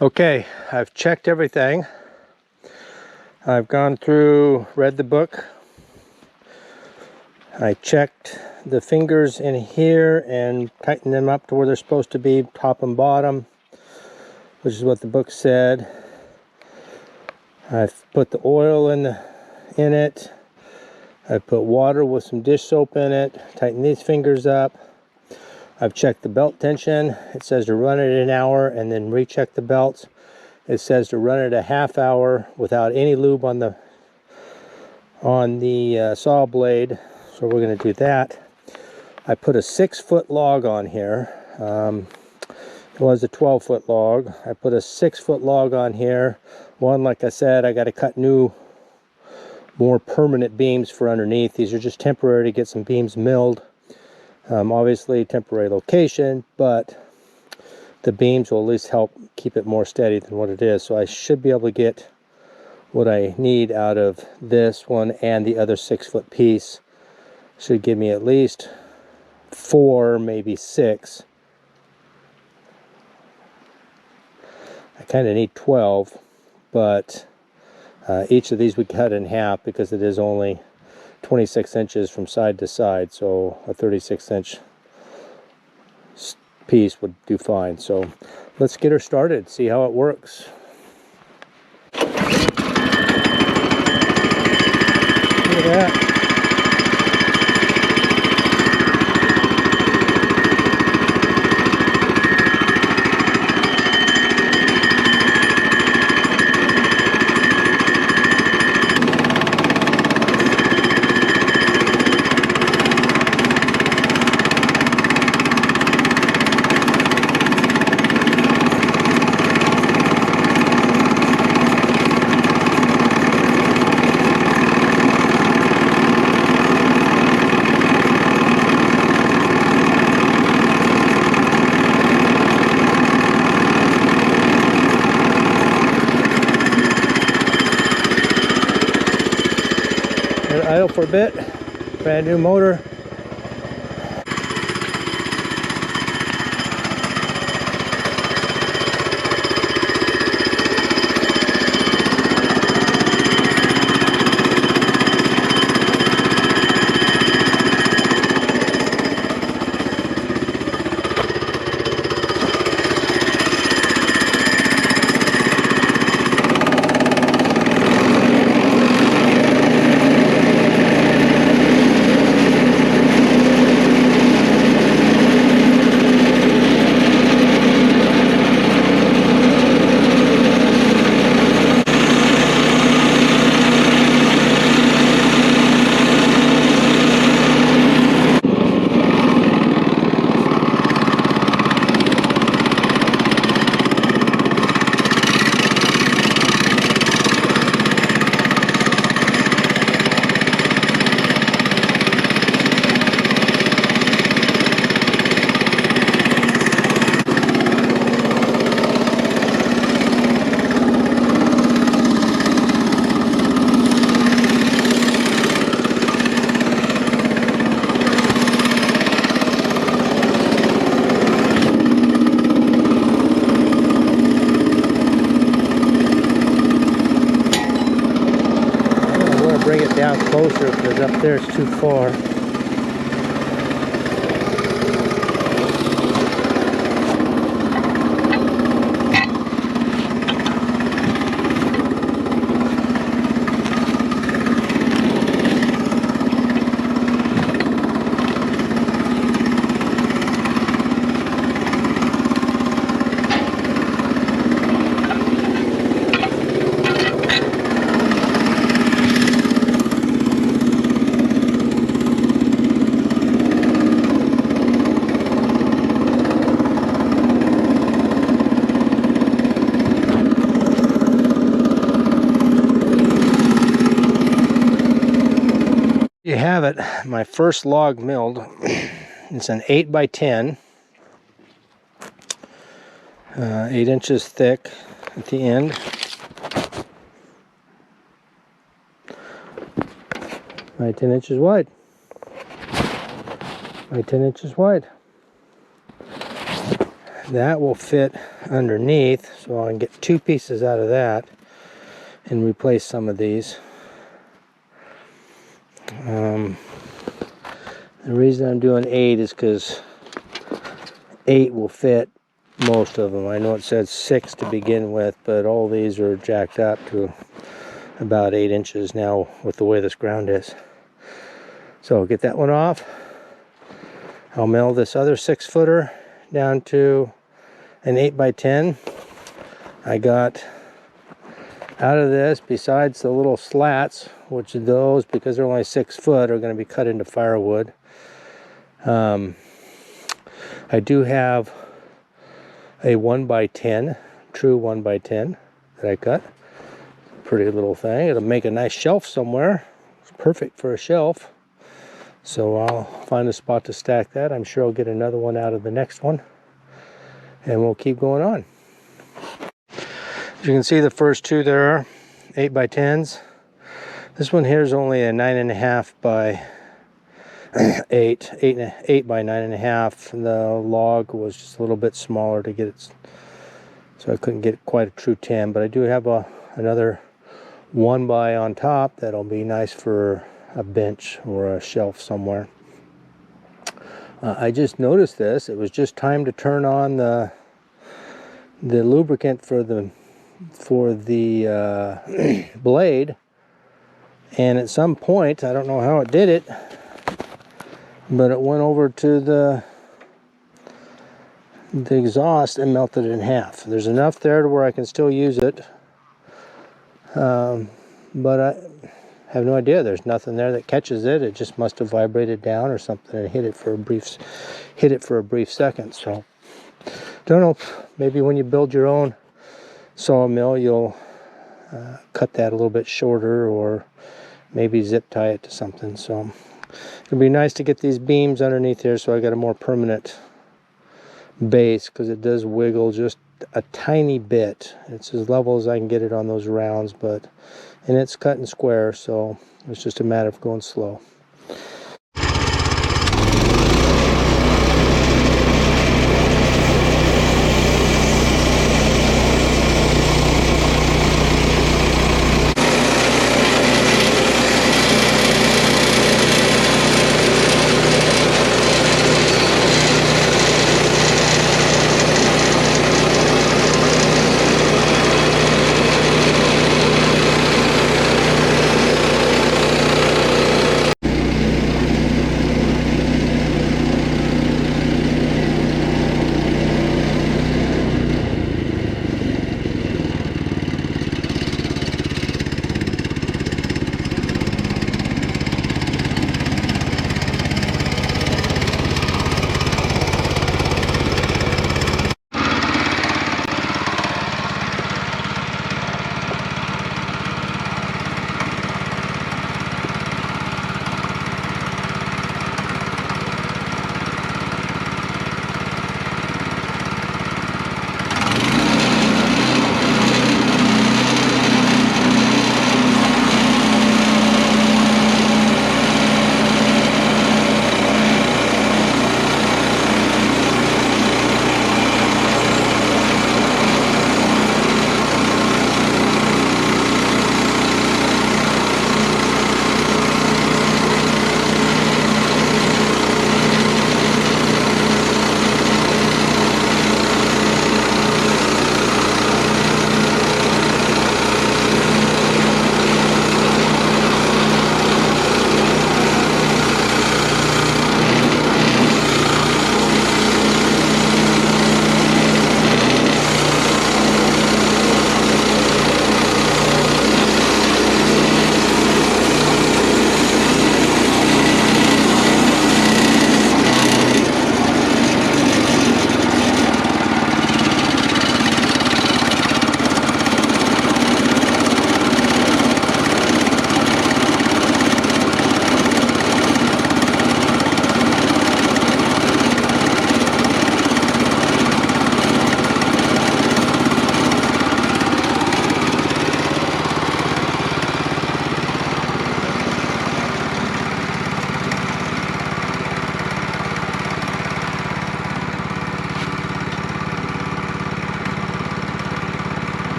Okay, I've checked everything. I've gone through, read the book. I checked the fingers in here and tightened them up to where they're supposed to be, top and bottom, which is what the book said. I've put the oil in it. I've put water with some dish soap in it, tighten these fingers up. I've checked the belt tension. It says to run it an hour and then recheck the belts. It says to run it a half hour without any lube on the saw blade. So we're going to do that. I put a 6-foot log on here. It was a 12-foot log. I put a 6-foot log on here. One, like I said, I got to cut new, more permanent beams for underneath. These are just temporary to get some beams milled. Obviously temporary location, but the beams will at least help keep it more steady than what it is. So I should be able to get what I need out of this one and the other 6-foot piece. Should give me at least 4, maybe 6. I kind of need 12, but each of these we cut in half because it is only 26 inches from side to side, so a 36-inch piece would do fine. So let's get her started, see how it works. Look at that. Idle for a bit, brand new motor. Bring it down closer because up there it's too far. You have it, my first log milled. It's an 8x10, 8 inches thick at the end. By 10 inches wide. By 10 inches wide. that will fit underneath, so I can get 2 pieces out of that and replace some of these. The reason I'm doing 8 is because 8 will fit most of them. I know it said 6 to begin with, but all these are jacked up to about 8 inches now with the way this ground is. So I'll get that one off. I'll mill this other 6-footer down to an 8x10. I got out of this, besides the little slats, which those, because they're only 6 foot, are going to be cut into firewood. I do have a 1x10, true 1x10 that I cut. Pretty little thing. It'll make a nice shelf somewhere. It's perfect for a shelf. So I'll find a spot to stack that. I'm sure I'll get another one out of the next one. And we'll keep going on. As you can see, the first 2 there are 8x10s. This one here is only a 9.5 by 8 by 9.5. The log was just a little bit smaller to get it, so I couldn't get quite a true 10. But I do have another 1 by on top that'll be nice for a bench or a shelf somewhere. I just noticed this. It was just time to turn on the lubricant for the blade, and at some point, I don't know how it did it, but it went over to the exhaust and melted it in half. There's enough there to where I can still use it, but I have no idea. There's nothing there that catches it. It just must have vibrated down or something and hit it for a brief second. So don't know, maybe when you build your own sawmill, you'll cut that a little bit shorter, or maybe zip tie it to something. So it'll be nice to get these beams underneath here, so I got a more permanent base, because it does wiggle just a tiny bit. It's as level as I can get it on those rounds, and it's cut and square, so it's just a matter of going slow.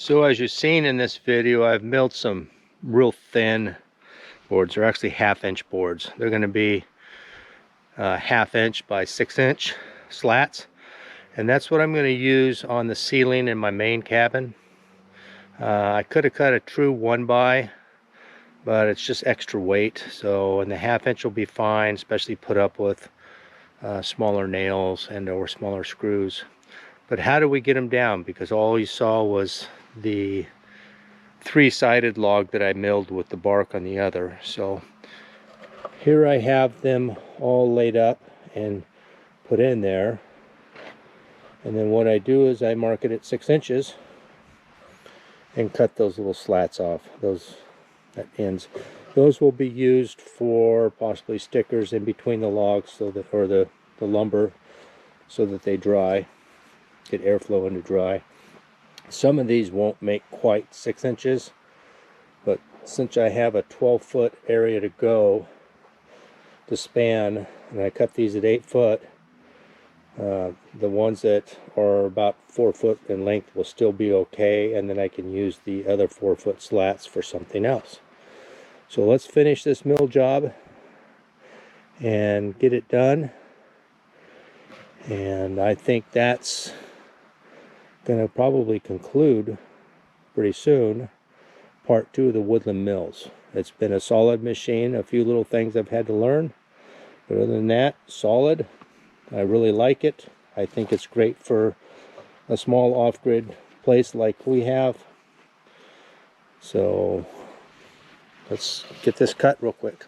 So as you've seen in this video, I've milled some real thin boards. They're actually 1/2 inch boards. They're going to be 1/2 inch by 6 inch slats, and that's what I'm going to use on the ceiling in my main cabin. I could have cut a true 1x, but it's just extra weight, so and the 1/2 inch will be fine, especially put up with smaller nails and or smaller screws. But how do we get them down? Because all you saw was the 3-sided log that I milled with the bark on the other. So here I have them all laid up and put in there, and then what I do is I mark it at 6 inches and cut those little slats off, those ends. Those will be used for possibly stickers in between the logs, so that, or the lumber, so that they dry, get airflow into dry. Some of these won't make quite 6 inches, but since I have a 12-foot area to go to span, and I cut these at 8 foot, the ones that are about 4 foot in length will still be okay, and then I can use the other 4-foot slats for something else. So let's finish this mill job and get it done, and I think that's going to probably conclude pretty soon part 2 of the Woodland Mills. It's been a solid machine, a few little things I've had to learn, but other than that, solid. I really like it. I think it's great for a small off-grid place like we have. So let's get this cut real quick.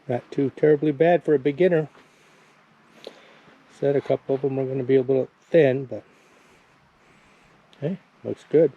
Not too terribly bad for a beginner. Said a couple of them are going to be a little thin, but hey, looks good.